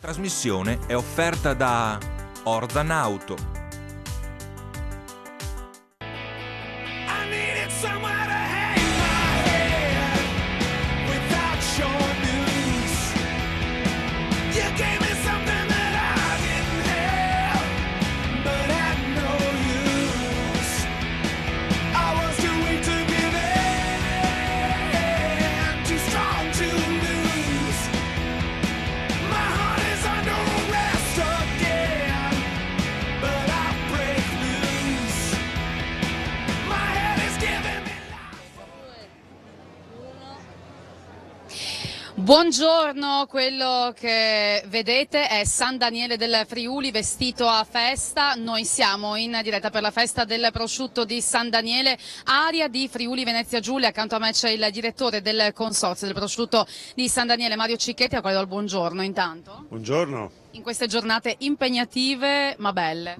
Trasmissione è offerta da Orzan Auto. Buongiorno, quello che vedete è San Daniele del Friuli vestito a festa. Noi siamo in diretta per la festa del prosciutto di San Daniele, area di Friuli Venezia Giulia. Accanto a me c'è il direttore del consorzio del prosciutto di San Daniele, Mario Cicchetti, a cui do il buongiorno intanto. Buongiorno. In queste giornate impegnative ma belle.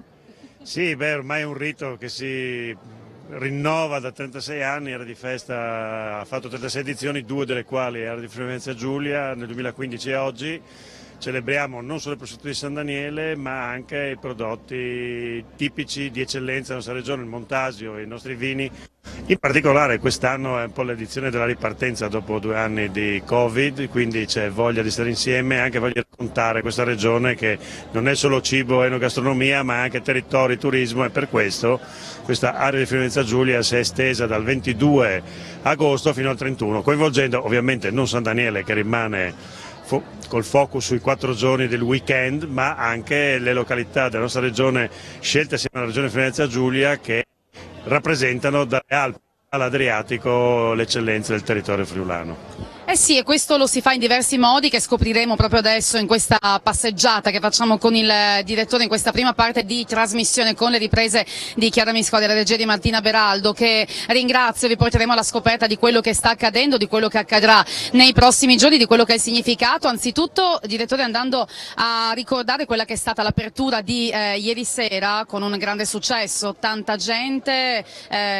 Sì, ormai è un rito che si rinnova da 36 anni, Area di Festa ha fatto 36 edizioni, 2 delle quali Area di Friuli Venezia Giulia nel 2015 e oggi. Celebriamo non solo il prosciutto di San Daniele ma anche i prodotti tipici di eccellenza della nostra regione, il Montasio e i nostri vini. In particolare quest'anno è un po' l'edizione della ripartenza dopo 2 anni di Covid, quindi c'è voglia di stare insieme e anche voglia di raccontare questa regione che non è solo cibo e enogastronomia ma anche territorio, turismo, e per questo questa area di Friuli Venezia Giulia si è estesa dal 22 agosto fino al 31, coinvolgendo ovviamente non San Daniele che rimane col focus sui 4 giorni del weekend, ma anche le località della nostra regione scelte assieme alla regione Friuli Venezia Giulia che rappresentano dalle Alpi all'Adriatico l'eccellenza del territorio friulano. Eh sì, e questo lo si fa in diversi modi che scopriremo proprio adesso in questa passeggiata che facciamo con il direttore in questa prima parte di trasmissione con le riprese di Chiara Misco della regia di Martina Beraldo, che ringrazio. Vi porteremo alla scoperta di quello che sta accadendo, di quello che accadrà nei prossimi giorni, di quello che è il significato. Anzitutto, direttore, andando a ricordare quella che è stata l'apertura di ieri sera con un grande successo, tanta gente,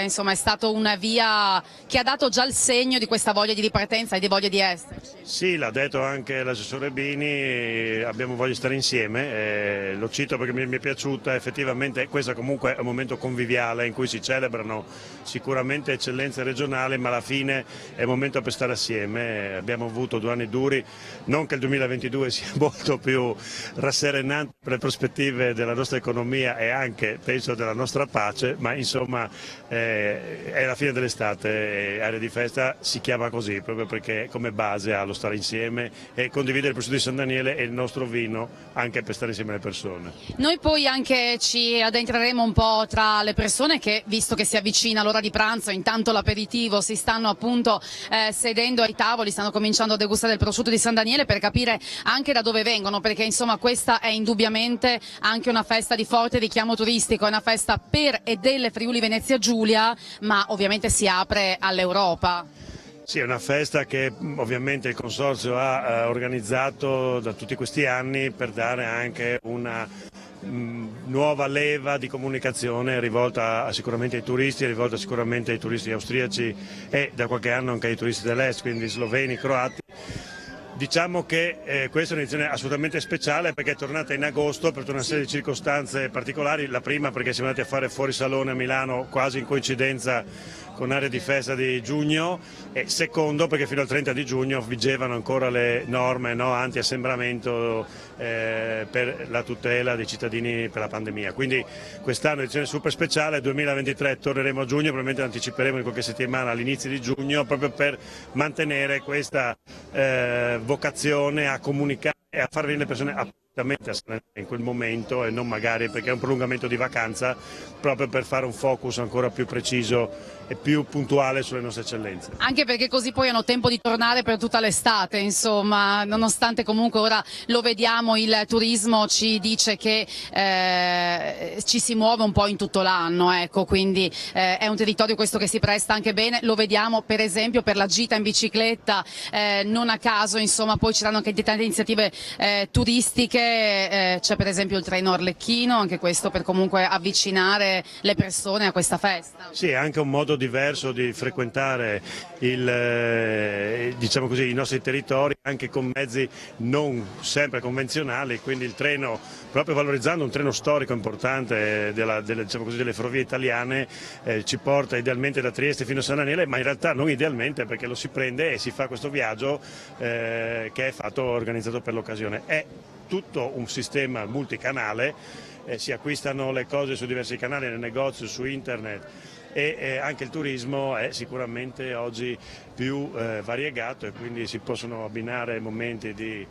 insomma è stato una via che ha dato già il segno di questa voglia di ripartenza e di voglia di esserci. Sì, l'ha detto anche l'assessore Bini, abbiamo voglia di stare insieme, lo cito perché mi è piaciuta, effettivamente questo comunque è un momento conviviale in cui si celebrano sicuramente eccellenze regionali, ma alla fine è un momento per stare assieme. Abbiamo avuto 2 anni duri, non che il 2022 sia molto più rasserenante per le prospettive della nostra economia e anche penso della nostra pace, ma insomma è la fine dell'estate, Area di Festa si chiama così proprio perché come base ha lo stare insieme e condividere il prosciutto di San Daniele e il nostro vino anche per stare insieme alle persone. Noi poi anche ci addentreremo un po' tra le persone che, visto che si avvicina l'ora di pranzo, intanto l'aperitivo, si stanno appunto sedendo ai tavoli, stanno cominciando a degustare il prosciutto di San Daniele per capire anche da dove vengono, perché insomma questa è indubbiamente anche una festa di forte richiamo turistico, è una festa per e delle Friuli Venezia Giulia, ma ovviamente si apre all'Europa. Sì, è una festa che ovviamente il Consorzio ha organizzato da tutti questi anni per dare anche una nuova leva di comunicazione rivolta sicuramente ai turisti, rivolta sicuramente ai turisti austriaci e da qualche anno anche ai turisti dell'est, quindi sloveni, croati. Diciamo che questa è un'edizione assolutamente speciale perché è tornata in agosto per una serie di circostanze particolari, la prima perché siamo andati a fare fuori salone a Milano quasi in coincidenza con Area di Festa di giugno e secondo perché fino al 30 di giugno vigevano ancora le norme anti-assembramento per la tutela dei cittadini per la pandemia. Quindi quest'anno edizione super speciale, 2023 torneremo a giugno, probabilmente anticiperemo in qualche settimana all'inizio di giugno proprio per mantenere questa vocazione a comunicare e a far venire le persone in quel momento e non magari perché è un prolungamento di vacanza, proprio per fare un focus ancora più preciso e più puntuale sulle nostre eccellenze. Anche perché così poi hanno tempo di tornare per tutta l'estate, insomma, nonostante comunque ora lo vediamo, il turismo ci dice che ci si muove un po' in tutto l'anno, ecco, quindi è un territorio questo che si presta anche bene, lo vediamo per esempio per la gita in bicicletta, non a caso insomma poi ci saranno anche tante iniziative turistiche, c'è per esempio il treno Arlecchino, anche questo per comunque avvicinare le persone a questa festa. Sì, è anche un modo modo diverso di frequentare diciamo così, i nostri territori anche con mezzi non sempre convenzionali, quindi il treno, proprio valorizzando un treno storico importante diciamo così, delle ferrovie italiane, ci porta idealmente da Trieste fino a San Daniele, ma in realtà non idealmente, perché lo si prende e si fa questo viaggio che è organizzato per l'occasione. È tutto un sistema multicanale, si acquistano le cose su diversi canali, nel negozio, su internet, e anche il turismo è sicuramente oggi più variegato, e quindi si possono abbinare momenti di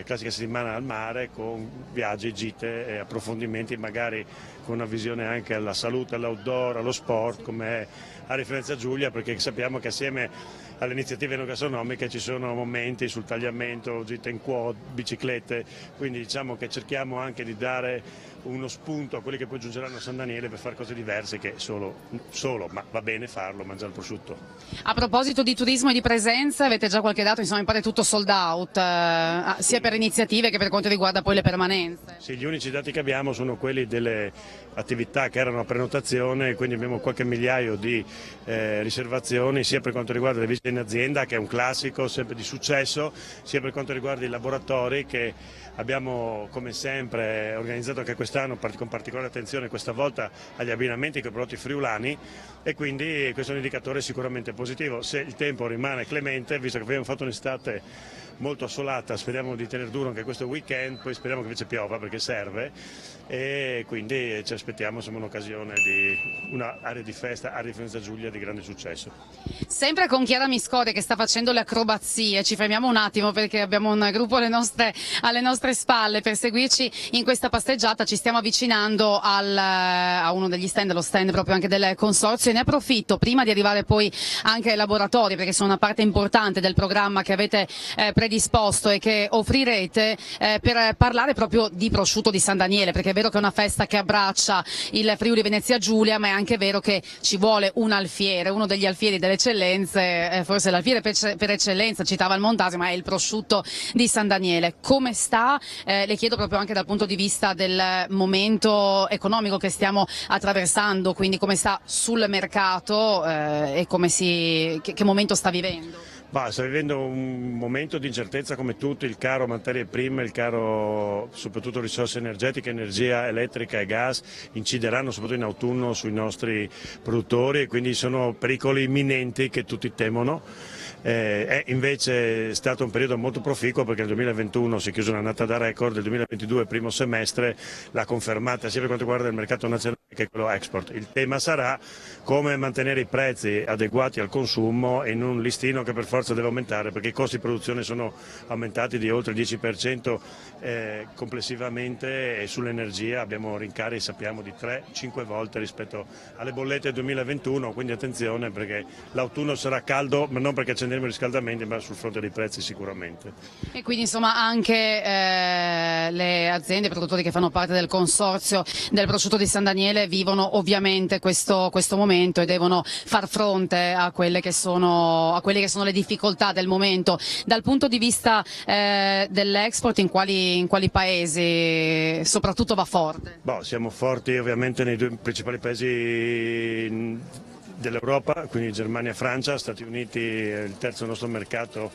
classica settimana al mare con viaggi, gite e approfondimenti, magari con una visione anche alla salute, all'outdoor, allo sport, come è Area Frienza Giulia, perché sappiamo che assieme alle iniziative enogastronomiche ci sono momenti sul tagliamento, gite in quad, biciclette, quindi diciamo che cerchiamo anche di dare uno spunto a quelli che poi giungeranno a San Daniele per fare cose diverse che solo, ma va bene farlo, mangiare il prosciutto. A proposito di turismo e di presenza, avete già qualche dato? Insomma, mi pare tutto sold out, sia per iniziative che per quanto riguarda poi le permanenze. Sì, gli unici dati che abbiamo sono quelli delle attività che erano a prenotazione, quindi abbiamo qualche migliaio di riservazioni, sia per quanto riguarda le visite in azienda, che è un classico sempre di successo, sia per quanto riguarda i laboratori, che abbiamo come sempre organizzato anche quest'anno con particolare attenzione questa volta agli abbinamenti con i prodotti friulani, e quindi questo è un indicatore sicuramente positivo. Se il tempo rimane clemente, visto che abbiamo fatto un'estate molto assolata, speriamo di tenere duro anche questo weekend, poi speriamo che invece piova perché serve, e quindi ci aspettiamo un'occasione di un'area di festa, Area di Frienza Giulia di grande successo. Sempre con Chiara Miscori che sta facendo le acrobazie, ci fermiamo un attimo perché abbiamo un gruppo alle nostre spalle per seguirci in questa passeggiata. Ci stiamo avvicinando a uno degli stand, lo stand proprio anche del consorzio, e ne approfitto prima di arrivare poi anche ai laboratori, perché sono una parte importante del programma che avete predisposto e che offrirete, per parlare proprio di prosciutto di San Daniele, perché è vero che è una festa che abbraccia il Friuli Venezia Giulia, ma è anche vero che ci vuole un alfiere, uno degli alfieri delle eccellenze, forse l'alfiere per eccellenza, citava il Montasio, ma è il prosciutto di San Daniele. Come sta? Le chiedo proprio anche dal punto di vista del momento economico che stiamo attraversando, quindi come sta sul mercato e che momento sta vivendo? Sta vivendo un momento di incertezza come tutti, il caro materie prime, il caro soprattutto risorse energetiche, energia elettrica e gas incideranno soprattutto in autunno sui nostri produttori, e quindi sono pericoli imminenti che tutti temono. È invece stato un periodo molto proficuo, perché nel 2021 si è chiusa un'annata da record, il 2022 primo semestre l'ha confermata sia per quanto riguarda il mercato nazionale che quello export. Il tema sarà come mantenere i prezzi adeguati al consumo in un listino che per forza deve aumentare, perché i costi di produzione sono aumentati di oltre il 10% complessivamente, e sull'energia abbiamo rincari, sappiamo, di 3-5 volte rispetto alle bollette del 2021, quindi attenzione, perché l'autunno sarà caldo, ma non perché accenderemo i riscaldamenti, ma sul fronte dei prezzi sicuramente. E quindi insomma anche le aziende, i produttori che fanno parte del consorzio del prosciutto di San Daniele vivono ovviamente questo momento e devono far fronte a quelle che sono le difficoltà del momento. Dal punto di vista dell'export, in quali paesi soprattutto va forte? Siamo forti ovviamente nei due principali paesi dell'Europa, quindi Germania e Francia. Stati Uniti è il terzo nostro mercato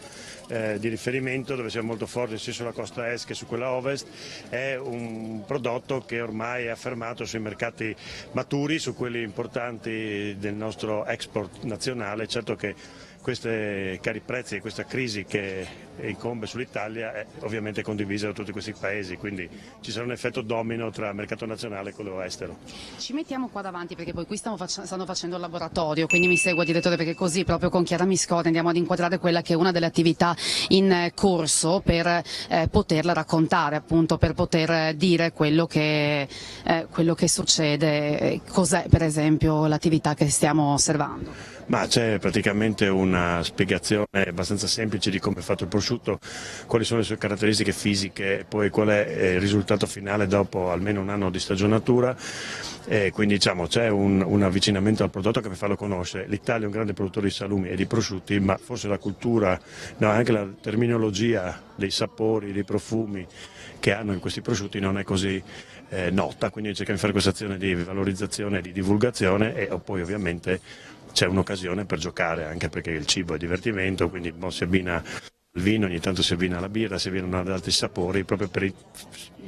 di riferimento, dove siamo molto forti sia sulla costa est che su quella ovest. È un prodotto che ormai è affermato sui mercati maturi, su quelli importanti del nostro export nazionale. Certo che questi cari prezzi e questa crisi che incombe sull'Italia è ovviamente condivisa da tutti questi paesi, quindi ci sarà un effetto domino tra mercato nazionale e quello estero. Ci mettiamo qua davanti perché poi qui stanno facendo il laboratorio, quindi mi segua direttore, perché così proprio con Chiara Miscori andiamo ad inquadrare quella che è una delle attività in corso per poterla raccontare, appunto per poter dire quello che succede. Cos'è per esempio l'attività che stiamo osservando? C'è praticamente una spiegazione abbastanza semplice di come è fatto il prosciutto, quali sono le sue caratteristiche fisiche e poi qual è il risultato finale dopo almeno un anno di stagionatura. Quindi diciamo c'è un avvicinamento al prodotto che mi farlo conoscere. L'Italia è un grande produttore di salumi e di prosciutti, ma forse la cultura, anche la terminologia dei sapori, dei profumi che hanno in questi prosciutti non è così nota, quindi cerchiamo di fare questa azione di valorizzazione e di divulgazione, e poi ovviamente c'è un'occasione per giocare, anche perché il cibo è divertimento, quindi si abbina il vino, ogni tanto si abbina la birra, si abbinano ad altri sapori, proprio per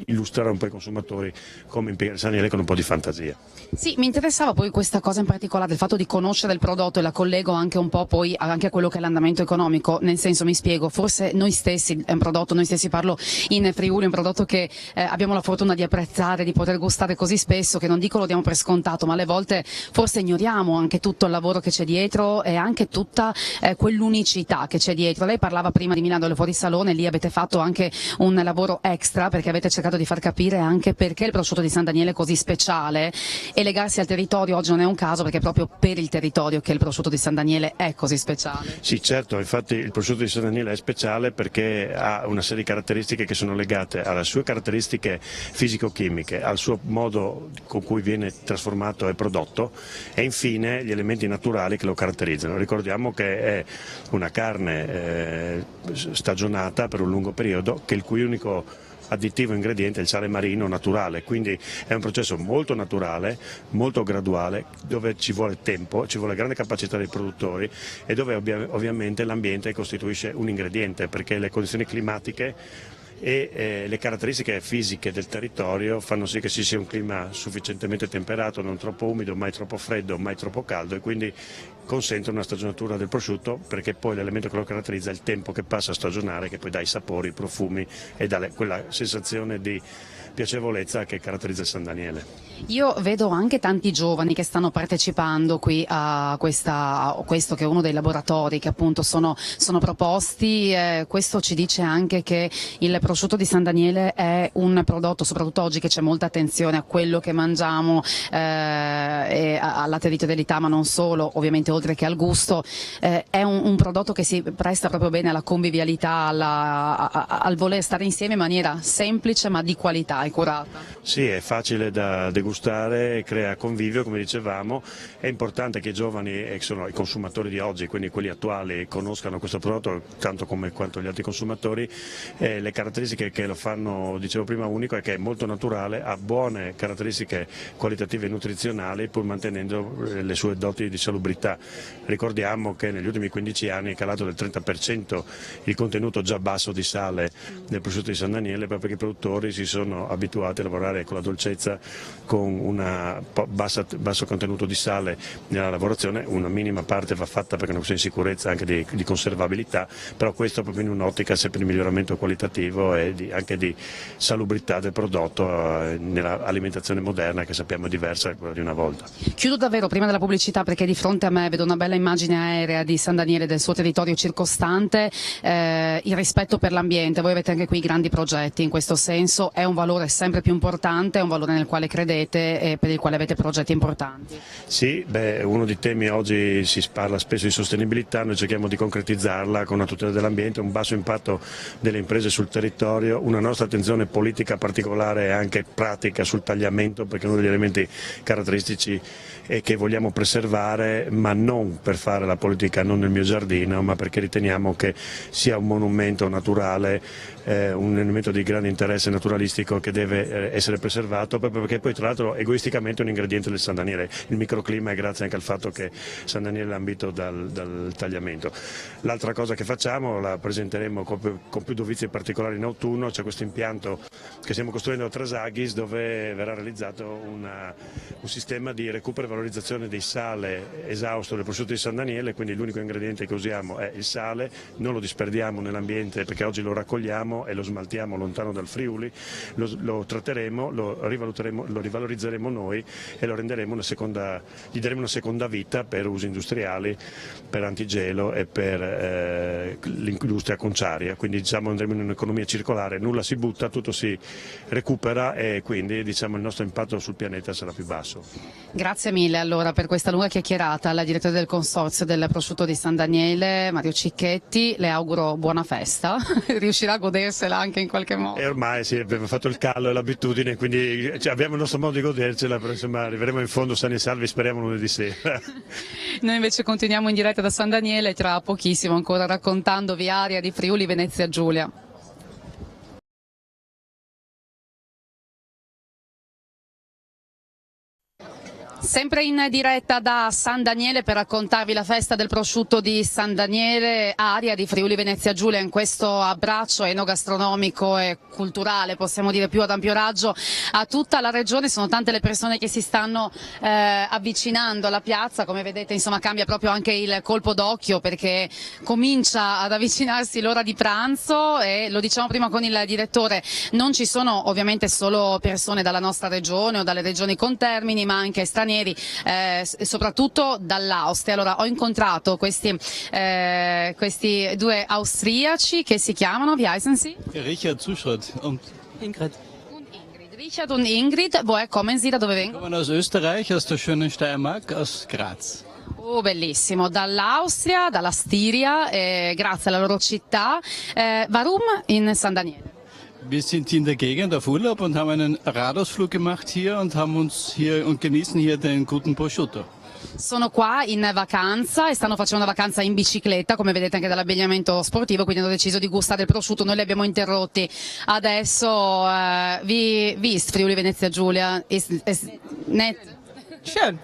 illustrare un po' ai consumatori come impiegare il San Daniele con un po' di fantasia. Sì, mi interessava poi questa cosa in particolare, il fatto di conoscere il prodotto, e la collego anche un po' poi anche a quello che è l'andamento economico, nel senso, mi spiego, forse noi stessi, è un prodotto, noi stessi parlo in Friuli, è un prodotto che abbiamo la fortuna di apprezzare, di poter gustare così spesso, che non dico lo diamo per scontato, ma alle volte forse ignoriamo anche tutto il lavoro che c'è dietro e anche tutta quell'unicità che c'è dietro. Lei parlava prima di Milano fuori salone, lì avete fatto anche un lavoro extra perché avete cercato di far capire anche perché il prosciutto di San Daniele è così speciale, e legarsi al territorio oggi non è un caso, perché è proprio per il territorio che il prosciutto di San Daniele è così speciale. Sì, certo, infatti il prosciutto di San Daniele è speciale perché ha una serie di caratteristiche che sono legate alle sue caratteristiche fisico-chimiche, al suo modo con cui viene trasformato e prodotto, e infine gli elementi naturali che lo caratterizzano. Ricordiamo che è una carne stagionata per un lungo periodo, che il cui unico additivo ingrediente è il sale marino naturale, quindi è un processo molto naturale, molto graduale, dove ci vuole tempo, ci vuole grande capacità dei produttori e dove ovviamente l'ambiente costituisce un ingrediente, perché le condizioni climatiche e le caratteristiche fisiche del territorio fanno sì che ci sia un clima sufficientemente temperato, non troppo umido, mai troppo freddo, mai troppo caldo, e quindi consentono una stagionatura del prosciutto, perché poi l'elemento che lo caratterizza è il tempo che passa a stagionare, che poi dà i sapori, i profumi e dà quella sensazione di piacevolezza che caratterizza il San Daniele. Io vedo anche tanti giovani che stanno partecipando qui a questo che è uno dei laboratori che appunto sono proposti. Questo ci dice anche che il prosciutto di San Daniele è un prodotto, soprattutto oggi che c'è molta attenzione a quello che mangiamo e alla territorialità, ma non solo, ovviamente oltre che al gusto, è un prodotto che si presta proprio bene alla convivialità, al voler stare insieme in maniera semplice ma di qualità e curata. Sì, è facile da degustare, crea convivio, come dicevamo. È importante che i giovani, che sono i consumatori di oggi, quindi quelli attuali, conoscano questo prodotto tanto come quanto gli altri consumatori. Le caratteristiche che lo fanno, dicevo prima, unico è che è molto naturale, ha buone caratteristiche qualitative e nutrizionali, pur mantenendo le sue doti di salubrità. Ricordiamo che negli ultimi 15 anni è calato del 30% il contenuto già basso di sale del prosciutto di San Daniele, proprio perché i produttori si sono abituati a lavorare con la dolcezza, con un basso contenuto di sale nella lavorazione. Una minima parte va fatta perché è una questione di sicurezza, anche di conservabilità, però questo proprio in un'ottica sempre di miglioramento qualitativo e anche di salubrità del prodotto nell'alimentazione moderna, che sappiamo è diversa da quella di una volta. Chiudo davvero prima della pubblicità, perché di fronte a me vedo una bella immagine aerea di San Daniele e del suo territorio circostante, il rispetto per l'ambiente. Voi avete anche qui grandi progetti in questo senso, è un valore sempre più importante, è un valore nel quale credete e per il quale avete progetti importanti. Sì, uno dei temi oggi si parla spesso di sostenibilità, noi cerchiamo di concretizzarla con una tutela dell'ambiente, un basso impatto delle imprese sul territorio, una nostra attenzione politica particolare e anche pratica sul tagliamento, perché è uno degli elementi caratteristici che vogliamo preservare, ma non per fare la politica non nel mio giardino, ma perché riteniamo che sia un monumento naturale, un elemento di grande interesse naturalistico che deve essere preservato, proprio perché poi tra l'altro egoisticamente è un ingrediente del San Daniele. Il microclima è grazie anche al fatto che San Daniele è ambito dal tagliamento. L'altra cosa che facciamo, la presenteremo con più dovizia particolari in autunno, c'è questo impianto che stiamo costruendo a Trasaghis, dove verrà realizzato un sistema di recupero e valorizzazione del sale esausto del prosciutto di San Daniele, quindi l'unico ingrediente che usiamo è il sale, non lo disperdiamo nell'ambiente perché oggi lo raccogliamo e lo smaltiamo lontano dal Friuli, lo tratteremo, lo rivalorizzeremo noi e lo renderemo gli daremo una seconda vita per usi industriali, per antigelo e per l'industria conciaria, quindi diciamo andremo in un'economia circolare, nulla si butta, tutto si recupera e quindi diciamo il nostro impatto sul pianeta sarà più basso. Grazie mille allora per questa lunga chiacchierata alla direttore del consorzio del prosciutto di San Daniele, Mario Cicchetti. Le auguro buona festa, riuscirà a godersela anche in qualche modo. E ormai sì, abbiamo fatto il callo e l'abitudine, quindi abbiamo il nostro modo di godercela, però insomma arriveremo in fondo sani e salvi, speriamo lunedì sera. Noi invece continuiamo in diretta da San Daniele, tra pochissimo ancora raccontandovi aria di Friuli Venezia Giulia. Sempre in diretta da San Daniele per raccontarvi la festa del prosciutto di San Daniele, area di Friuli Venezia Giulia, in questo abbraccio enogastronomico e culturale, possiamo dire più ad ampio raggio, a tutta la regione. Sono tante le persone che si stanno avvicinando alla piazza, come vedete insomma cambia proprio anche il colpo d'occhio perché comincia ad avvicinarsi l'ora di pranzo e lo diciamo prima con il direttore, non ci sono ovviamente solo persone dalla nostra regione o dalle regioni contermini ma anche stranieri, soprattutto dall'Austria. Allora ho incontrato questi due austriaci che si chiamano, wie heißen Sie? Richard Zuschrott und Ingrid. Richard und Ingrid, woher kommen Sie, da dove vengono? Kommen aus Österreich, aus der schönen Steiermark, aus Graz. Oh, bellissimo, dall'Austria, dalla Stiria, grazie alla loro città. Warum in San Daniele? Wir sind in der Gegend auf Urlaub und haben einen Radausflug gemacht hier und haben uns hier und genießen hier den guten Prosciutto. Sono qua in vacanza e stanno facendo una vacanza in bicicletta, come vedete anche dall'abbigliamento sportivo, quindi hanno deciso di gustare il prosciutto, noi li abbiamo interrotti. Adesso, wie ist Friuli Venezia Giulia? Ist nett? Schön,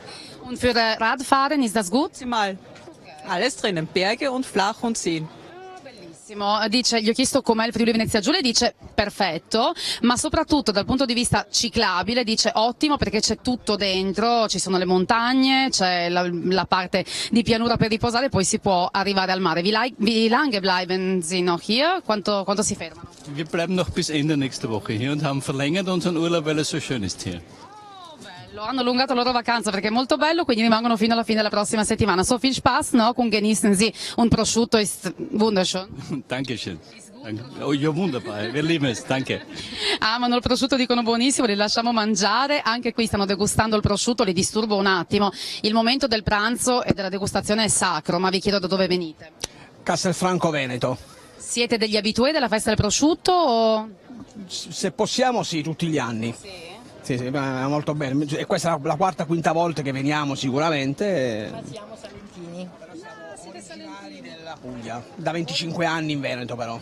Und für Radfahren ist das gut? optimal. Alles drinnen, Berge und flach und Seen. Dice, gli ho chiesto com'è il Friuli Venezia Giulia e dice perfetto, ma soprattutto dal punto di vista ciclabile dice ottimo perché c'è tutto dentro, ci sono le montagne, c'è la parte di pianura per riposare e poi si può arrivare al mare. Wie lange bleiben Sie noch hier? Quanto si fermano? Wir bleiben noch bis Ende nächster Woche hier und haben verlängert unseren Urlaub, weil es so schön ist hier. Hanno allungato la loro vacanza perché è molto bello, quindi rimangono fino alla fine della prossima settimana. So viel Spaß noch und genießen Sie. Und prosciutto ist wunderschön. Dankeschön. Oh, ja, wunderbar. Wir lieben es. Danke. Amano il prosciutto, dicono buonissimo, li lasciamo mangiare. Anche qui stanno degustando il prosciutto, li disturbo un attimo. Il momento del pranzo e della degustazione è sacro, ma vi chiedo da dove venite. Castelfranco Veneto. Siete degli abitué della festa del prosciutto o... Se possiamo sì, tutti gli anni. Sì, è molto bene. E questa è la quarta, quinta volta che veniamo sicuramente. Ma siamo salentini. Originari della Puglia. Da 25 anni in Veneto però.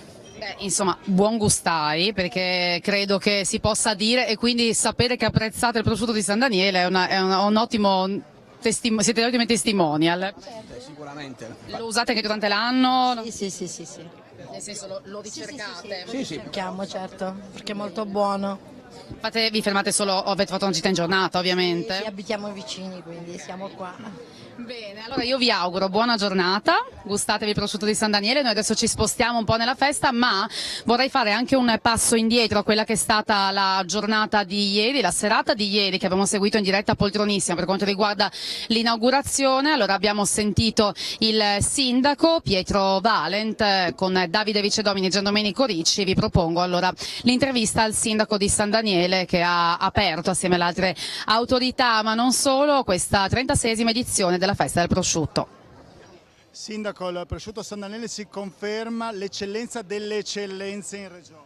Insomma, buon gustai, perché credo che si possa dire, e quindi sapere che apprezzate il prosciutto di San Daniele è un ottimo siete ottimi testimonial. Sicuramente. Lo usate anche durante l'anno? Sì. Nel senso lo ricercate? Sì. Cerchiamo, certo, perché è molto buono. Vi fermate solo, avete fatto una gita in giornata ovviamente? Sì, abitiamo vicini, quindi siamo qua. Bene, allora io vi auguro buona giornata, gustatevi il prosciutto di San Daniele, noi adesso ci spostiamo un po' nella festa, ma vorrei fare anche un passo indietro a quella che è stata la giornata di ieri, la serata di ieri che abbiamo seguito in diretta poltronissima per quanto riguarda l'inaugurazione. Allora abbiamo sentito il sindaco Pietro Valent con Davide Vicedomini e Giandomenico Ricci. Vi propongo allora l'intervista al sindaco di San Daniele che ha aperto assieme alle altre autorità, ma non solo, questa 36esima edizione della festa del prosciutto. Sindaco, il prosciutto San Daniele si conferma l'eccellenza delle eccellenze in regione.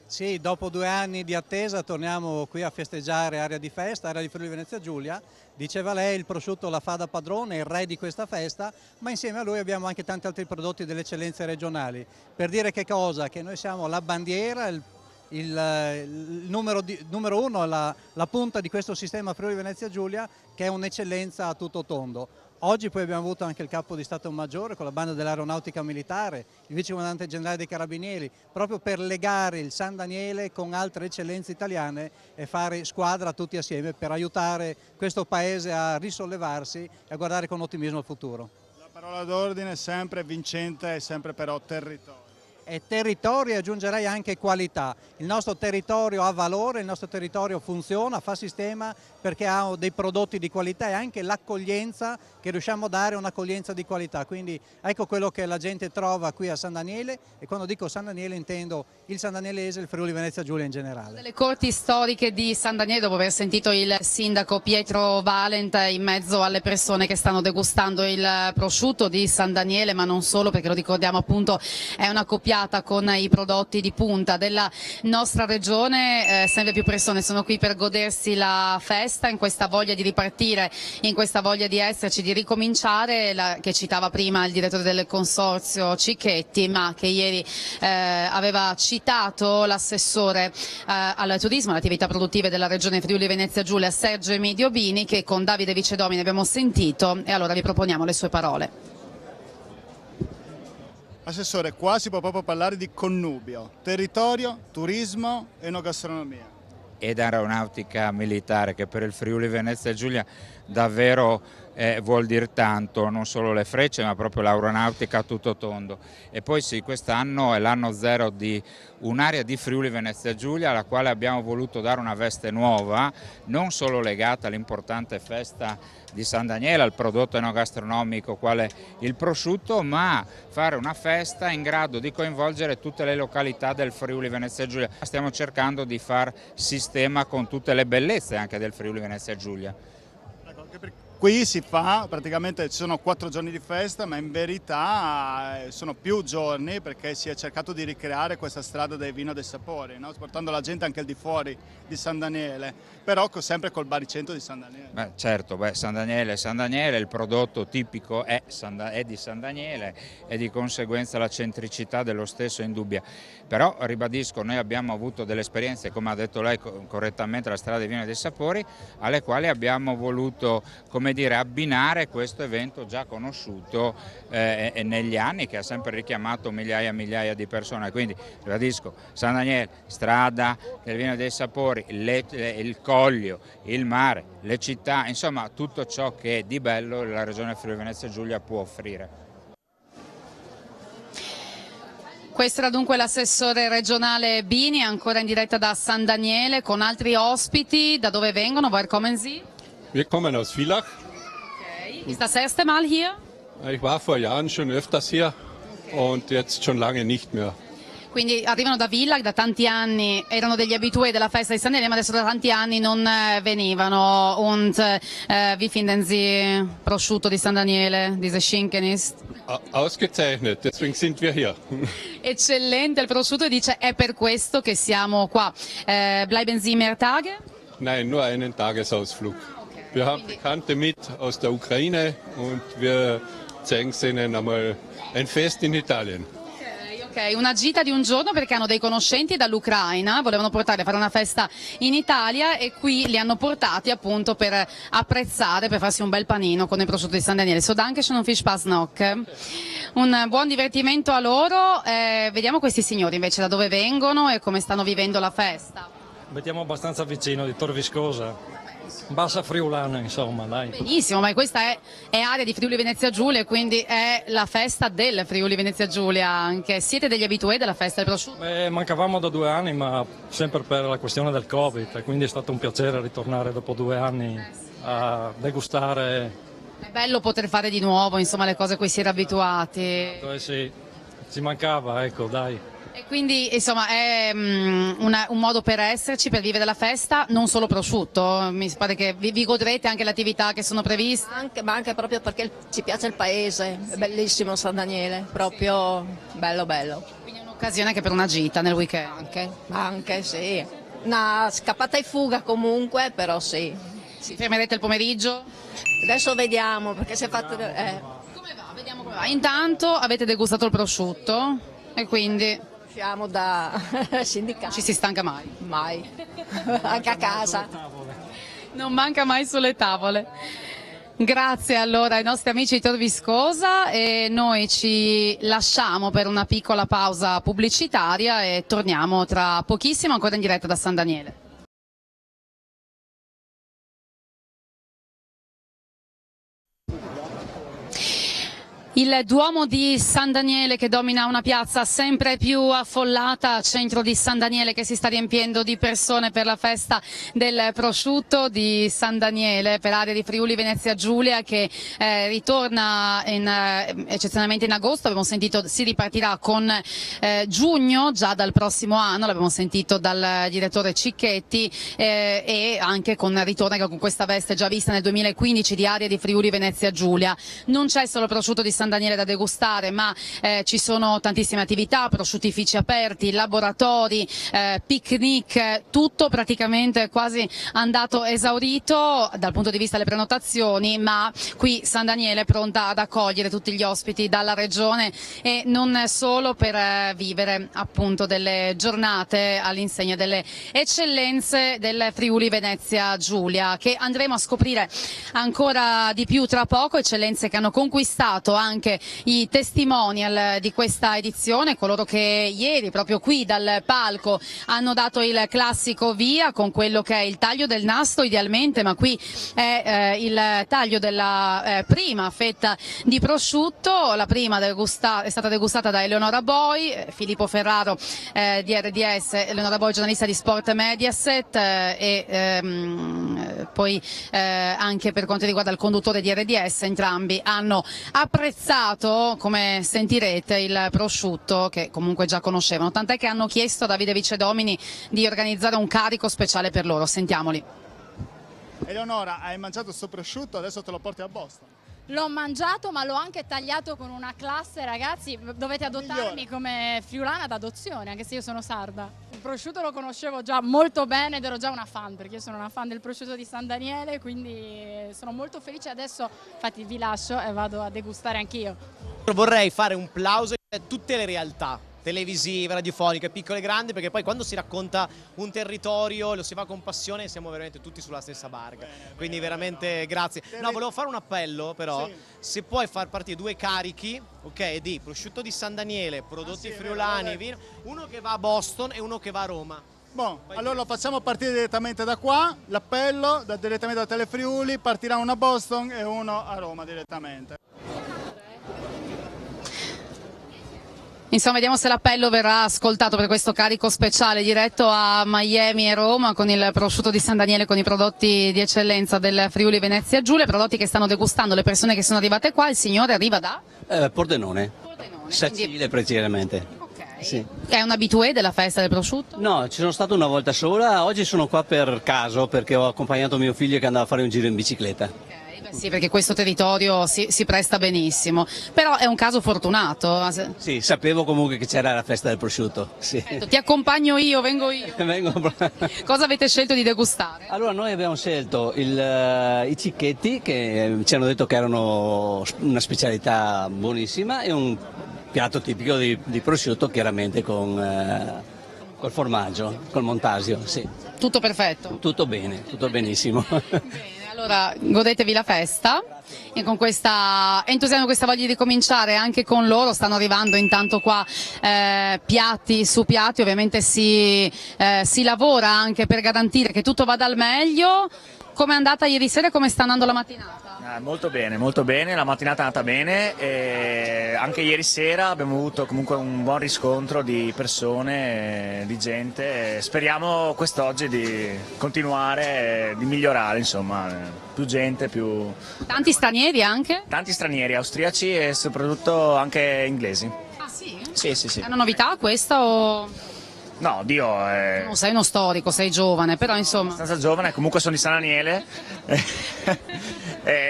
Sì, dopo 2 anni di attesa torniamo qui a festeggiare area di festa, area di Friuli Venezia Giulia. Diceva lei, il prosciutto la fa da padrone, è il re di questa festa, ma insieme a lui abbiamo anche tanti altri prodotti delle eccellenze regionali. Per dire che cosa? Che noi siamo la bandiera, il numero uno, la punta di questo sistema Friuli Venezia Giulia, che è un'eccellenza a tutto tondo. Oggi poi abbiamo avuto anche il capo di Stato Maggiore con la banda dell'Aeronautica Militare, il vice comandante generale dei Carabinieri, proprio per legare il San Daniele con altre eccellenze italiane e fare squadra tutti assieme per aiutare questo paese a risollevarsi e a guardare con ottimismo al futuro. La parola d'ordine è sempre vincente e sempre però territorio. E territorio, e aggiungerei anche qualità. Il nostro territorio ha valore, il nostro territorio funziona, fa sistema perché ha dei prodotti di qualità e anche l'accoglienza che riusciamo a dare, un'accoglienza di qualità. Quindi ecco quello che la gente trova qui a San Daniele, e quando dico San Daniele intendo il San Danielese e il Friuli Venezia Giulia in generale. Le corti storiche di San Daniele, dopo aver sentito il sindaco Pietro Valent in mezzo alle persone che stanno degustando il prosciutto di San Daniele, ma non solo, perché lo ricordiamo appunto è una coppiata collegata con i prodotti di punta della nostra regione. Sempre più persone sono qui per godersi la festa, in questa voglia di ripartire, in questa voglia di esserci, di ricominciare, che citava prima il direttore del consorzio Cicchetti, ma che ieri aveva citato l'assessore al turismo e alle attività produttive della regione Friuli Venezia Giulia, Sergio Emidio Bini, che con Davide Vicedomini abbiamo sentito, e allora vi proponiamo le sue parole. Assessore, qua si può proprio parlare di connubio, territorio, turismo e enogastronomia. Ed aeronautica militare, che per il Friuli Venezia Giulia davvero vuol dire tanto, non solo le frecce ma proprio l'aeronautica a tutto tondo. E poi sì, quest'anno è l'anno zero di un'area di Friuli Venezia Giulia alla quale abbiamo voluto dare una veste nuova, non solo legata all'importante festa di San Daniele, al prodotto enogastronomico quale il prosciutto, ma fare una festa in grado di coinvolgere tutte le località del Friuli Venezia Giulia. Stiamo cercando di far sistema con tutte le bellezze anche del Friuli Venezia Giulia. Qui si fa, praticamente ci sono 4 giorni di festa, ma in verità sono più giorni perché si è cercato di ricreare questa strada del vino dei sapori, no? Portando la gente anche al di fuori di San Daniele, però sempre col baricentro di San Daniele. Certo, San Daniele, il prodotto tipico è di San Daniele e di conseguenza la centricità dello stesso è indubbia. Però ribadisco, noi abbiamo avuto delle esperienze, come ha detto lei correttamente, la strada del vino dei sapori, alle quali abbiamo voluto, come dire, abbinare questo evento già conosciuto negli anni, che ha sempre richiamato migliaia e migliaia di persone. Quindi ribadisco, San Daniele, strada del vino dei sapori, il Coglio, il mare, le città, insomma tutto ciò che di bello la regione Friuli Venezia Giulia può offrire. Questo era dunque l'assessore regionale Bini, ancora in diretta da San Daniele con altri ospiti. Da dove vengono? Woher kommen Sie? Wir kommen aus Villach. Okay. Ist das erste Mal hier? Ich war vor Jahren schon öfters hier und jetzt schon lange nicht mehr. Quindi arrivano da Villach, da tanti anni erano degli abitué della festa di San Daniele, ma adesso da tanti anni non venivano. Und wie finden Sie prosciutto di San Daniele, diese Schinken ist? Ausgezeichnet, deswegen sind wir hier. Eccellente il prosciutto, e dice è per questo che siamo qua. Bleiben Sie mehr Tage? Nein, nur einen Tagesausflug. Wir haben Bekannte mit aus der Ukraine und wir zeigen ihnen einmal ein Fest in Italien. Ok, una gita di un giorno perché hanno dei conoscenti dall'Ucraina, volevano portarli a fare una festa in Italia e qui li hanno portati appunto per apprezzare, per farsi un bel panino con il prosciutto di San Daniele. So danke schön und viel Spaß noch. Un buon divertimento a loro. Vediamo questi signori invece da dove vengono e come stanno vivendo la festa. Abitiamo abbastanza vicino, di Tor Viscosa. Bassa friulana, insomma, dai. Benissimo, ma questa è area di Friuli Venezia Giulia, quindi è la festa del Friuli Venezia Giulia anche. Siete degli abitué della festa del prosciutto? Mancavamo da 2 anni, ma sempre per la questione del Covid, quindi è stato un piacere ritornare dopo 2 anni a degustare. È bello poter fare di nuovo, insomma, le cose a cui si era abituati. Sì, ci mancava, ecco, dai. E quindi insomma è un modo per esserci, per vivere la festa, non solo prosciutto, mi pare che vi godrete anche le attività che sono previste. Ma anche proprio perché ci piace il paese, è bellissimo San Daniele, proprio bello bello. Quindi è un'occasione anche per una gita nel weekend? Anche sì, una scappata e fuga comunque, però sì. Si fermerete il pomeriggio? Adesso vediamo perché si è fatto... Come va? Vediamo come va. Intanto avete degustato il prosciutto e quindi... Siamo da sindacato. Ci si stanca mai? Mai, anche a casa. Non manca mai sulle tavole. Grazie allora ai nostri amici di Tor Viscosa e noi ci lasciamo per una piccola pausa pubblicitaria e torniamo tra pochissimo ancora in diretta da San Daniele. Il Duomo di San Daniele che domina una piazza sempre più affollata, centro di San Daniele che si sta riempiendo di persone per la festa del prosciutto di San Daniele, per area di Friuli Venezia Giulia che ritorna eccezionalmente in agosto. Abbiamo sentito si ripartirà con giugno già dal prossimo anno, l'abbiamo sentito dal direttore Cicchetti, e anche ritorna con questa veste già vista nel 2015 di area di Friuli Venezia Giulia. Non c'è solo prosciutto di San Daniele da degustare, ma ci sono tantissime attività, prosciuttifici aperti, laboratori, picnic, tutto praticamente quasi andato esaurito dal punto di vista delle prenotazioni, ma qui San Daniele è pronta ad accogliere tutti gli ospiti dalla regione e non solo, per vivere appunto delle giornate all'insegna delle eccellenze del Friuli Venezia Giulia, che andremo a scoprire ancora di più tra poco, eccellenze che hanno conquistato anche i testimonial di questa edizione, coloro che ieri proprio qui dal palco hanno dato il classico via con quello che è il taglio del nastro idealmente, ma qui è il taglio della prima fetta di prosciutto. La prima è stata degustata da Eleonora Boi, Filippo Ferraro di RDS, Eleonora Boi giornalista di Sport Mediaset, e poi anche per quanto riguarda il conduttore di RDS, entrambi hanno apprezzato, come sentirete, il prosciutto che comunque già conoscevano, tant'è che hanno chiesto a Davide Vicedomini di organizzare un carico speciale per loro. Sentiamoli. Eleonora, hai mangiato questo prosciutto, adesso te lo porti a Boston. L'ho mangiato, ma l'ho anche tagliato con una classe, ragazzi, dovete adottarmi come friulana d'adozione, anche se io sono sarda. Il prosciutto lo conoscevo già molto bene ed ero già una fan, perché io sono una fan del prosciutto di San Daniele, quindi sono molto felice. Adesso infatti vi lascio e vado a degustare anch'io. Vorrei fare un plauso a tutte le realtà televisive, radiofoniche, piccole e grandi, perché poi quando si racconta un territorio lo si fa con passione e siamo veramente tutti sulla stessa barca, quindi veramente grazie. No, volevo fare un appello però, se puoi far partire 2 carichi, ok, di prosciutto di San Daniele, prodotti friulani, vino, uno che va a Boston e uno che va a Roma. Allora lo facciamo partire direttamente da qua, l'appello direttamente da Telefriuli, partirà uno a Boston e uno a Roma direttamente. Insomma, vediamo se l'appello verrà ascoltato per questo carico speciale diretto a Miami e Roma con il prosciutto di San Daniele, con i prodotti di eccellenza del Friuli Venezia Giulia, prodotti che stanno degustando le persone che sono arrivate qua. Il signore arriva da? Pordenone, Sacile precisamente. Okay. Sì. È un abitué della festa del prosciutto? No, ci sono stato una volta sola, oggi sono qua per caso perché ho accompagnato mio figlio che andava a fare un giro in bicicletta. Sì, perché questo territorio si presta benissimo, però è un caso fortunato. Sì, sapevo comunque che c'era la festa del prosciutto. Sì. Ti accompagno io, vengo io. Cosa avete scelto di degustare? Allora, noi abbiamo scelto i cicchetti, che ci hanno detto che erano una specialità buonissima, e un piatto tipico di prosciutto, chiaramente col formaggio, col montasio. Sì. Tutto perfetto? Tutto bene, tutto benissimo. Allora, godetevi la festa e con questa entusiasmo, questa voglia di ricominciare anche con loro. Stanno arrivando intanto qua piatti su piatti, ovviamente si lavora anche per garantire che tutto vada al meglio. Come è andata ieri sera e come sta andando la mattinata? Molto bene, la mattinata è andata bene e anche ieri sera abbiamo avuto comunque un buon riscontro di persone, di gente. Speriamo quest'oggi di continuare, di migliorare, insomma, più gente, più... Tanti stranieri anche? Tanti stranieri, austriaci e soprattutto anche inglesi. Ah sì? Sì. È una novità questa o...? No, Dio... Non sei uno storico, sei giovane, però insomma... Abbastanza giovane, comunque sono di San Daniele.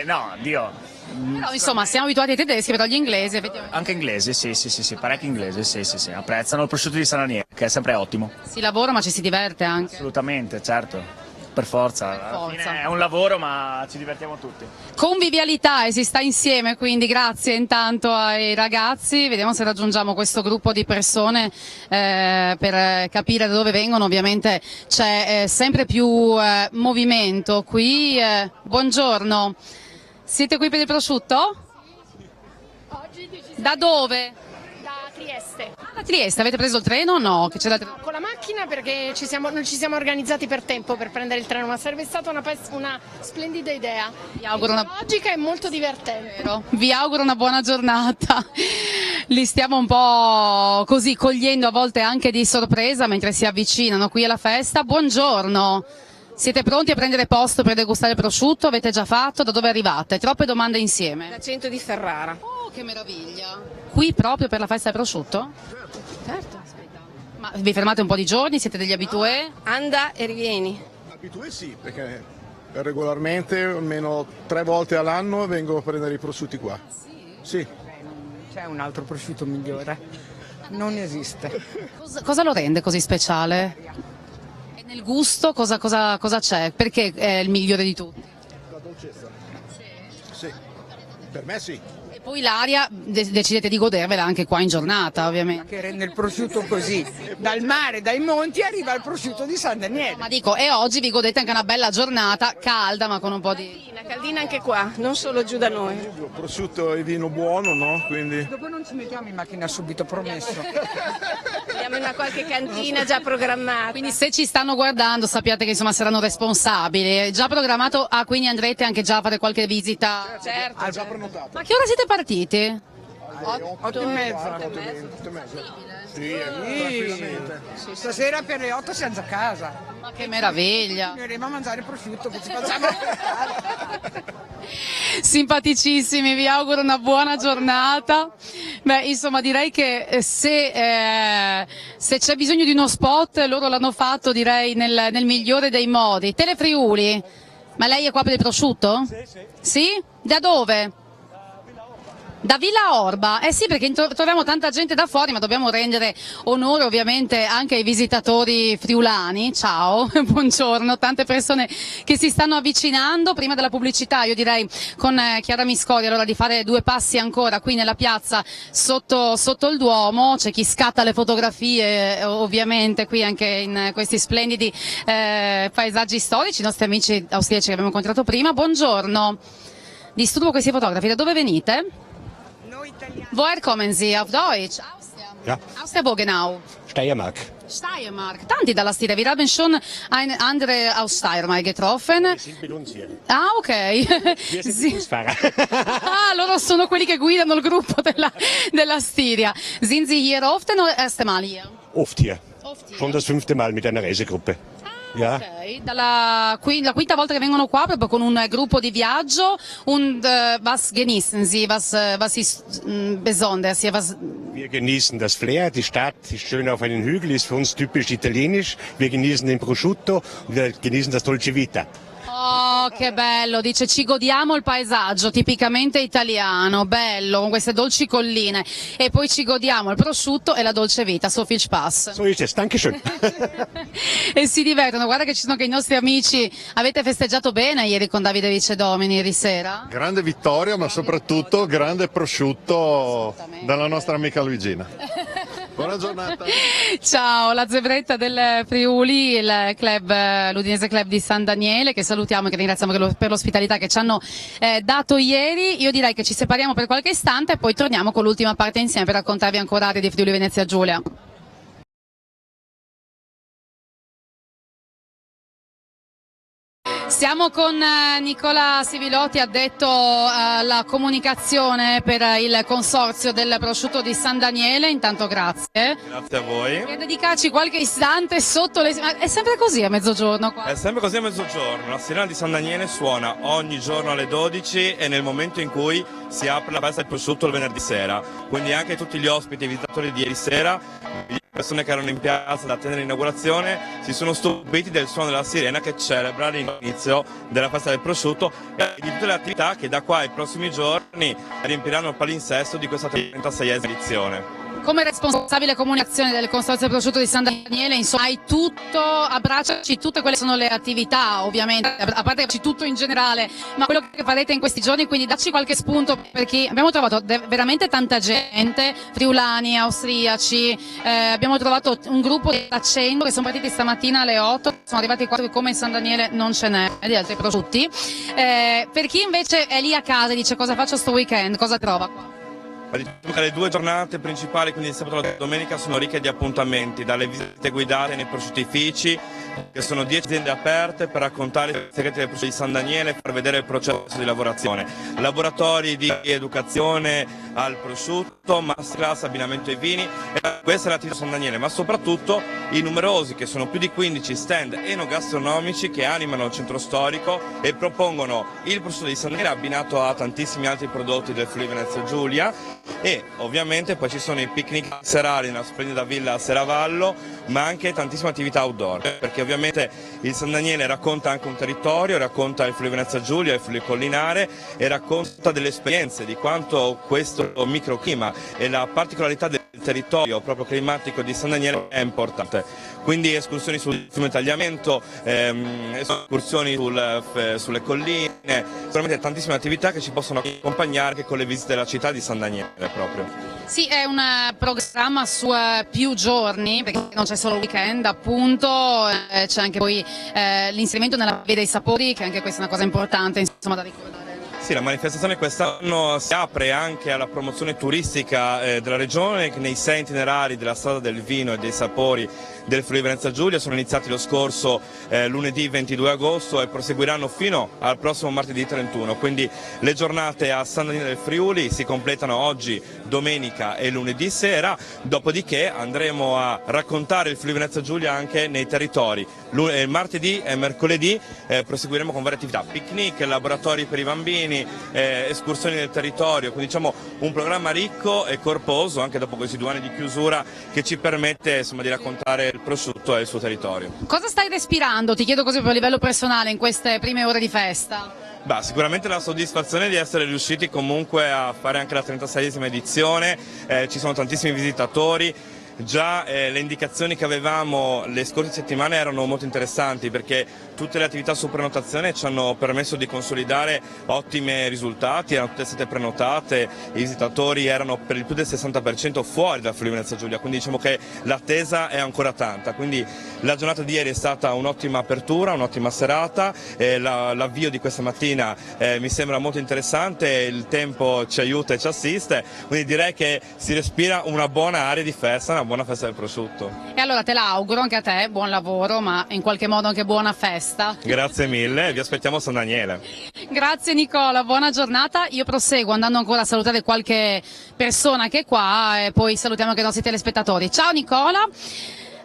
No, Dio... Però insomma siamo abituati ai tedeschi, però gli inglesi effettivamente... Anche inglesi, sì, parecchi inglesi, sì, apprezzano il prosciutto di San Daniele, che è sempre ottimo. Si lavora ma ci si diverte anche. Assolutamente, certo. Per forza. Alla fine è un lavoro, ma ci divertiamo tutti. Convivialità e si sta insieme, quindi grazie intanto ai ragazzi. Vediamo se raggiungiamo questo gruppo di persone per capire da dove vengono. Ovviamente c'è sempre più movimento qui. Buongiorno, siete qui per il prosciutto? Oggi da dove? Da Trieste. Da Trieste, avete preso il treno o no? Che c'è da... Con la macchina, perché non ci siamo organizzati per tempo per prendere il treno, ma sarebbe stata una splendida idea. Vi auguro una... logica e molto divertente. Vi auguro una buona giornata. Li stiamo un po' così cogliendo a volte anche di sorpresa mentre si avvicinano qui alla festa. Buongiorno. Siete pronti a prendere posto per degustare il prosciutto? Avete già fatto? Da dove arrivate? Troppe domande insieme. Da Centro di Ferrara. Oh, che meraviglia. Qui proprio per la festa del prosciutto? Certo. Ma vi fermate un po' di giorni? Siete degli abitué? Anda e rivieni. Abitué sì, perché regolarmente almeno 3 volte all'anno vengo a prendere i prosciutti qua. Sì? Sì. C'è un altro prosciutto migliore, non esiste. Cosa lo rende così speciale? E nel gusto cosa c'è? Perché è il migliore di tutti? La dolcezza. Sì, per me sì. E poi l'aria decidete di godervela anche qua in giornata, ovviamente. Che rende il prosciutto così, dal mare, dai monti arriva il prosciutto di San Daniele. Ma dico, e oggi vi godete anche una bella giornata, calda ma con un po' di... Caldina anche qua, non solo giù da noi. Prosciutto e vino buono, no? Quindi... Dopo non ci mettiamo in macchina subito, promesso. Abbiamo una qualche cantina già programmata. Quindi se ci stanno guardando sappiate che insomma saranno responsabili. È già programmato, quindi andrete anche già a fare qualche visita? Certo. Ha già prenotato. Ma che ora siete partiti? 8:30. Sì, tranquillamente. Sì, stasera per le 8 siamo già a casa. Ma che meraviglia! Continueremo a mangiare prosciutto che ci facciamo. Simpaticissimi, vi auguro una buona giornata. Beh, insomma, direi che se c'è bisogno di uno spot, loro l'hanno fatto, direi, nel migliore dei modi. Telefriuli, ma lei è qua per il prosciutto? Sì. Sì? Da dove? Da Villa Orba, eh sì, perché troviamo tanta gente da fuori, ma dobbiamo rendere onore ovviamente anche ai visitatori friulani. Ciao, buongiorno, tante persone che si stanno avvicinando. Prima della pubblicità io direi con Chiara Miscori allora di fare due passi ancora qui nella piazza sotto il Duomo. C'è chi scatta le fotografie ovviamente qui anche in questi splendidi paesaggi storici, i nostri amici austriaci che abbiamo incontrato prima. Buongiorno, disturbo questi fotografi, da dove venite? Woher kommen Sie? Auf Deutsch? Austria. Ja. Austria wo genau? Steiermark. Steiermark. Tanti dalla Stiria. Wir haben schon andere aus Steiermark getroffen. Wir sind mit uns hier. Ah, ok. Wir sind Busfahrer. Ah, loro sono quelli che guidano il gruppo della Stiria. Sind Sie hier oft oder erste Mal hier? Oft hier. Schon das 5. Mal mit einer Reisegruppe. Ja. Ok, la quinta volta che vengono qua proprio con un gruppo di viaggio. Und was genießen Sie? Was ist besonders hier? Wir genießen das Flair, die Stadt ist schön auf einem Hügel, ist für uns typisch italienisch. Wir genießen den Prosciutto und wir genießen das Dolce Vita. Oh, che bello, dice ci godiamo il paesaggio tipicamente italiano, bello, con queste dolci colline e poi ci godiamo il prosciutto e la dolce vita, so viel Spaß. So ist es, dankeschön. E si divertono, guarda che ci sono anche i nostri amici, avete festeggiato bene ieri con Davide Vicedomini ieri sera? Grande vittoria ma soprattutto grande prosciutto dalla nostra amica Luigina. Buona giornata. Ciao, la zebretta del Friuli, il club, l'Udinese Club di San Daniele, che salutiamo e che ringraziamo per l'ospitalità che ci hanno dato ieri. Io direi che ci separiamo per qualche istante e poi torniamo con l'ultima parte insieme per raccontarvi ancora area di Friuli Venezia Giulia. Siamo con Nicola Sivilotti, addetto alla comunicazione per il consorzio del prosciutto di San Daniele. Intanto grazie. Grazie a voi. Per dedicarci qualche istante sotto le... Ma è sempre così a mezzogiorno qua? È sempre così a mezzogiorno. La sirena di San Daniele suona ogni giorno alle 12 e nel momento in cui si apre la festa del prosciutto il venerdì sera. Quindi anche tutti gli ospiti e visitatori di ieri sera, le persone che erano in piazza da attendere l'inaugurazione, si sono stupiti del suono della sirena che celebra l'inizio della festa del prosciutto e di tutte le attività che da qua ai prossimi giorni riempiranno il palinsesto di questa 36esima edizione. Come responsabile comunicazione del Consorzio del Prosciutto di San Daniele, insomma, hai tutto, abbracciaci tutte quelle che sono le attività, ovviamente, a parte tutto in generale, ma quello che farete in questi giorni, quindi dacci qualche spunto, perché abbiamo trovato veramente tanta gente, friulani, austriaci, abbiamo trovato un gruppo da 100 che sono partiti stamattina alle 8, sono arrivati 4 come in San Daniele non ce n'è, di altri prosciutti. Per chi invece è lì a casa e dice cosa faccio sto weekend, cosa trova qua? Diciamo che le due giornate principali, quindi il sabato e la domenica, sono ricche di appuntamenti, dalle visite guidate nei prosciuttifici, che sono 10 aziende aperte per raccontare i segreti del prosciutto di San Daniele e far vedere il processo di lavorazione. Laboratori di educazione al prosciutto, masterclass, abbinamento ai vini, e questa è l'attività di San Daniele, ma soprattutto i numerosi, che sono più di 15 stand enogastronomici che animano il centro storico e propongono il prosciutto di San Daniele abbinato a tantissimi altri prodotti del Friuli Venezia Giulia. E ovviamente poi ci sono i picnic serali nella splendida villa a Seravallo, ma anche tantissime attività outdoor, perché ovviamente il San Daniele racconta anche un territorio, racconta il Friuli Venezia Giulia, il Friuli Collinare, e racconta delle esperienze, di quanto questo piccolo microclima e la particolarità del territorio proprio climatico di San Daniele è importante. Quindi escursioni sul fiume Tagliamento, escursioni sulle colline, sicuramente tantissime attività che ci possono accompagnare anche con le visite della città di San Daniele proprio. Sì, è un programma su più giorni, perché non c'è solo il weekend appunto, c'è anche poi l'inserimento nella Via dei Sapori, che anche questa è una cosa importante insomma da ricordare. Sì, la manifestazione quest'anno si apre anche alla promozione turistica della regione, nei 6 itinerari della strada del vino e dei sapori del Friuli Venezia Giulia sono iniziati lo scorso lunedì 22 agosto e proseguiranno fino al prossimo martedì 31, quindi le giornate a San Daniele del Friuli si completano oggi, domenica e lunedì sera, dopodiché andremo a raccontare il Friuli Venezia Giulia anche nei territori. Martedì e mercoledì proseguiremo con varie attività, picnic, laboratori per i bambini, escursioni nel territorio, quindi diciamo un programma ricco e corposo anche dopo questi 2 anni di chiusura che ci permette insomma di raccontare il prosciutto e il suo territorio. Cosa stai respirando? Ti chiedo così proprio a livello personale in queste prime ore di festa. Bah, sicuramente la soddisfazione di essere riusciti comunque a fare anche la 36esima edizione, ci sono tantissimi visitatori. Già le indicazioni che avevamo le scorse settimane erano molto interessanti perché tutte le attività su prenotazione ci hanno permesso di consolidare ottimi risultati, erano tutte state prenotate, i visitatori erano per il più del 60% fuori dal Friuli Venezia Giulia, quindi diciamo che l'attesa è ancora tanta, quindi la giornata di ieri è stata un'ottima apertura, un'ottima serata, l'avvio di questa mattina mi sembra molto interessante, il tempo ci aiuta e ci assiste, quindi direi che si respira una buona area di festa, una buona festa del prosciutto. E allora te la auguro anche a te, buon lavoro, ma in qualche modo anche buona festa. Grazie mille, vi aspettiamo a San Daniele. Grazie Nicola, buona giornata. Io proseguo andando ancora a salutare qualche persona che è qua e poi salutiamo anche i nostri telespettatori. Ciao Nicola.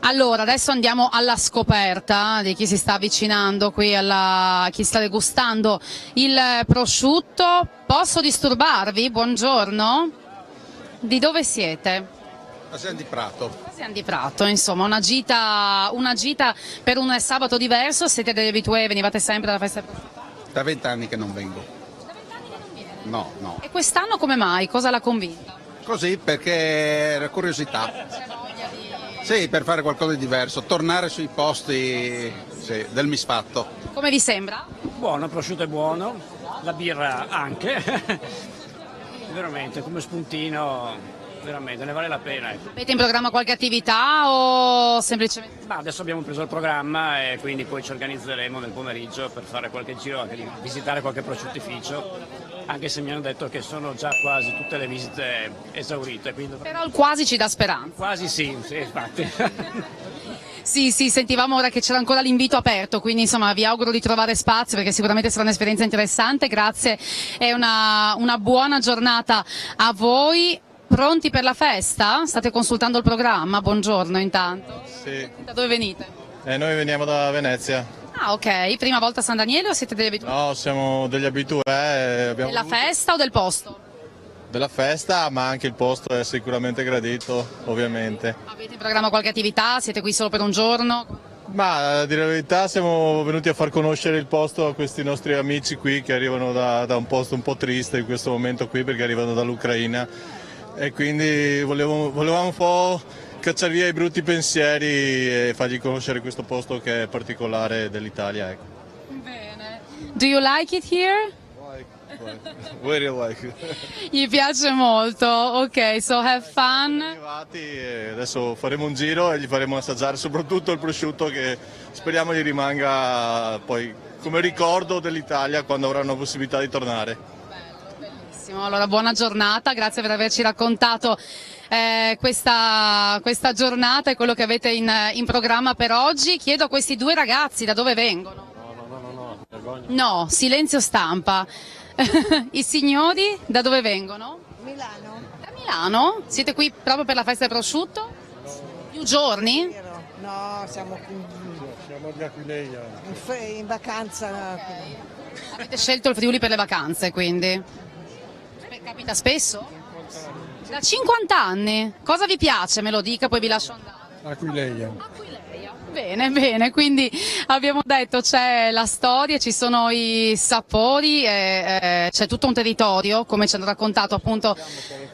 Allora, adesso andiamo alla scoperta di chi si sta avvicinando qui, chi sta degustando il prosciutto. Posso disturbarvi? Buongiorno. Di dove siete? Siamo di Prato. Siamo di Prato, insomma, una gita per un sabato diverso. Siete degli abitué, venivate sempre alla festa del prosciutto? Da 20 anni che non vengo. Da 20 anni che non viene? No, no. E quest'anno come mai? Cosa l'ha convinta? Così, perché era curiosità. C'è voglia di... Sì, per fare qualcosa di diverso, tornare sui posti sì, del misfatto. Come vi sembra? Buono, il prosciutto è buono, la birra anche. Veramente, come spuntino... Veramente, ne vale la pena. Ecco. Avete in programma qualche attività o semplicemente? Ma adesso abbiamo preso il programma e quindi poi ci organizzeremo nel pomeriggio per fare qualche giro, anche di visitare qualche prosciuttificio, anche se mi hanno detto che sono già quasi tutte le visite esaurite. Quindi... Però il quasi ci dà speranza. Quasi sì, sì, infatti. Sì, sentivamo ora che c'era ancora l'invito aperto, quindi insomma vi auguro di trovare spazio perché sicuramente sarà un'esperienza interessante, grazie e una buona giornata a voi. Pronti per la festa? State consultando il programma? Buongiorno intanto. Sì. Da dove venite? Noi veniamo da Venezia. Ah ok, prima volta a San Daniele o siete degli abituati? No, siamo degli abitué. Della festa o del posto? Della festa, ma anche il posto è sicuramente gradito, ovviamente. Avete in programma qualche attività? Siete qui solo per un giorno? Ma a dire la verità siamo venuti a far conoscere il posto a questi nostri amici qui che arrivano da un posto un po' triste in questo momento qui perché arrivano dall'Ucraina. E quindi volevamo un po' cacciare via i brutti pensieri e fargli conoscere questo posto che è particolare dell'Italia. Ecco. Bene. Do you like it here? Very like it. Gli piace molto, ok, so have fun. Adesso faremo un giro e gli faremo assaggiare soprattutto il prosciutto che speriamo gli rimanga poi come ricordo dell'Italia quando avranno la possibilità di tornare. Allora buona giornata, grazie per averci raccontato questa giornata e quello che avete in programma per oggi. Chiedo a questi due ragazzi da dove vengono. No, vergogna. No, silenzio stampa. I signori da dove vengono? Milano. Da Milano? Siete qui proprio per la festa del prosciutto? No. Più giorni? No, siamo qui. Siamo di Aquileia. In vacanza. Avete scelto il Friuli per le vacanze, quindi? Capita spesso? Da 50 anni? Cosa vi piace? Me lo dica, poi vi lascio andare. Aquileia. Bene, quindi abbiamo detto c'è la storia, ci sono i sapori, c'è tutto un territorio, come ci hanno raccontato appunto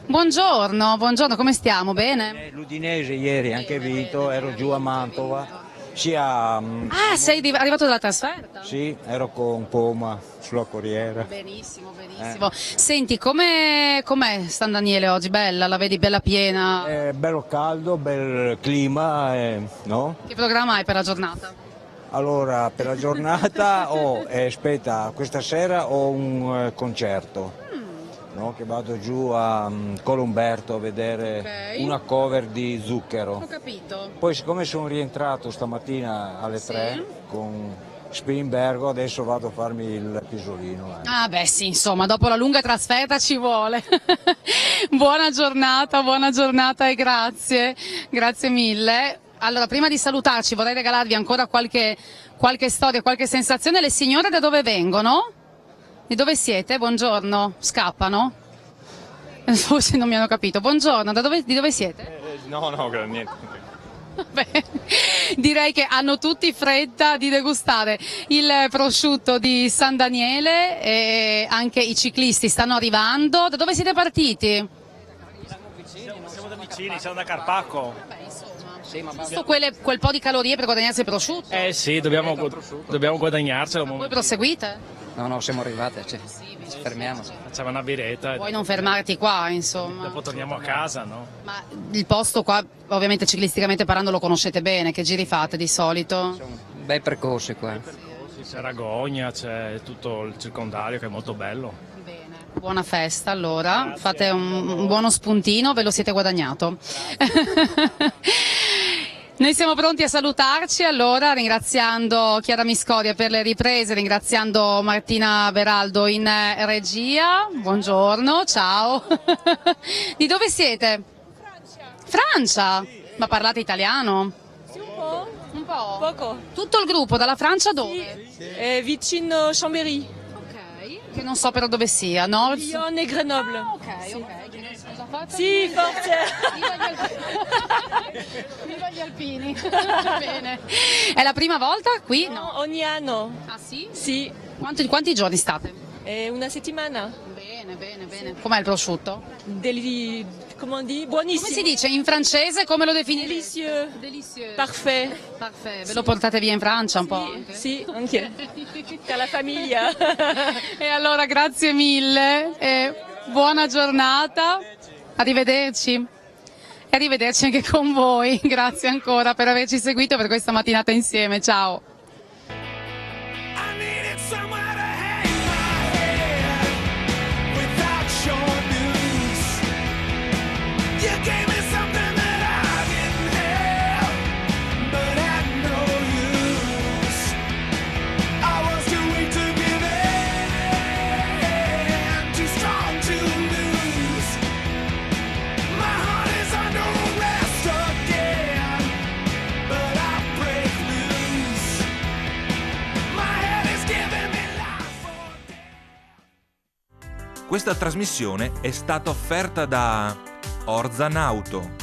Buongiorno, buongiorno, come stiamo? Bene? L'Udinese ieri anche vinto, ero giù a Mantova. Sei arrivato dalla trasferta? Sì, ero con Poma sulla Corriera. Benissimo, benissimo. Senti, com'è San Daniele oggi? Bella, la vedi bella piena? Bello caldo, bel clima, no? Che programma hai per la giornata? Allora, per la giornata aspetta, questa sera ho un concerto. No, che vado giù a Colomberto a vedere una cover di Zucchero. Ho capito. Poi siccome sono rientrato stamattina alle 3 con Spilimbergo, adesso vado a farmi il pisolino. Ah beh sì, insomma, dopo la lunga trasferta ci vuole. Buona giornata e grazie mille. Allora, prima di salutarci vorrei regalarvi ancora qualche storia, qualche sensazione. Le signore da dove vengono? Di dove siete? Buongiorno. Scappano? Forse non mi hanno capito. Buongiorno, di dove siete? No, niente. Beh, direi che hanno tutti fretta di degustare il prosciutto di San Daniele e anche i ciclisti stanno arrivando. Da dove siete partiti? Siamo da vicini, siamo da Carpacco. Visto quel po' di calorie per guadagnarsi il prosciutto? Sì, dobbiamo guadagnarcelo. Voi proseguite? No, siamo arrivati, ci fermiamo. Facciamo una biretta. Puoi non fermarti qua, insomma. Dopo torniamo a casa, no? Ma il posto qua, ovviamente ciclisticamente parlando, lo conoscete bene, che giri fate di solito? Bei percorsi qua. C'è Ragogna, c'è tutto il circondario che è molto bello. Buona festa allora, grazie. Fate un buono spuntino, ve lo siete guadagnato. Noi siamo pronti a salutarci allora, ringraziando Chiara Miscoria per le riprese, ringraziando Martina Beraldo in regia. Buongiorno, ciao. Di dove siete? Francia. Ma parlate italiano? Sì, un po'. Un po'? Poco. Tutto il gruppo, dalla Francia dove? Sì. Vicino Chambéry. Ok, che non so però dove sia, Nord? Lyon e Grenoble. Ah, ok. Sì, forse. Viva gli alpini. Bene. È la prima volta qui? No, ogni anno. Ah sì? Sì. Quanti giorni state? Una settimana. Bene. Com'è il prosciutto? Come di? Buonissimo. Come si dice in francese? Come lo definite? Delicieux. Parfait. Ve lo portate via in Francia un po'? Anche? Sì, anche. Per la famiglia. E allora grazie mille e buona giornata. Arrivederci. E arrivederci anche con voi. Grazie ancora per averci seguito per questa mattinata insieme. Ciao. Questa trasmissione è stata offerta da Orzan Auto.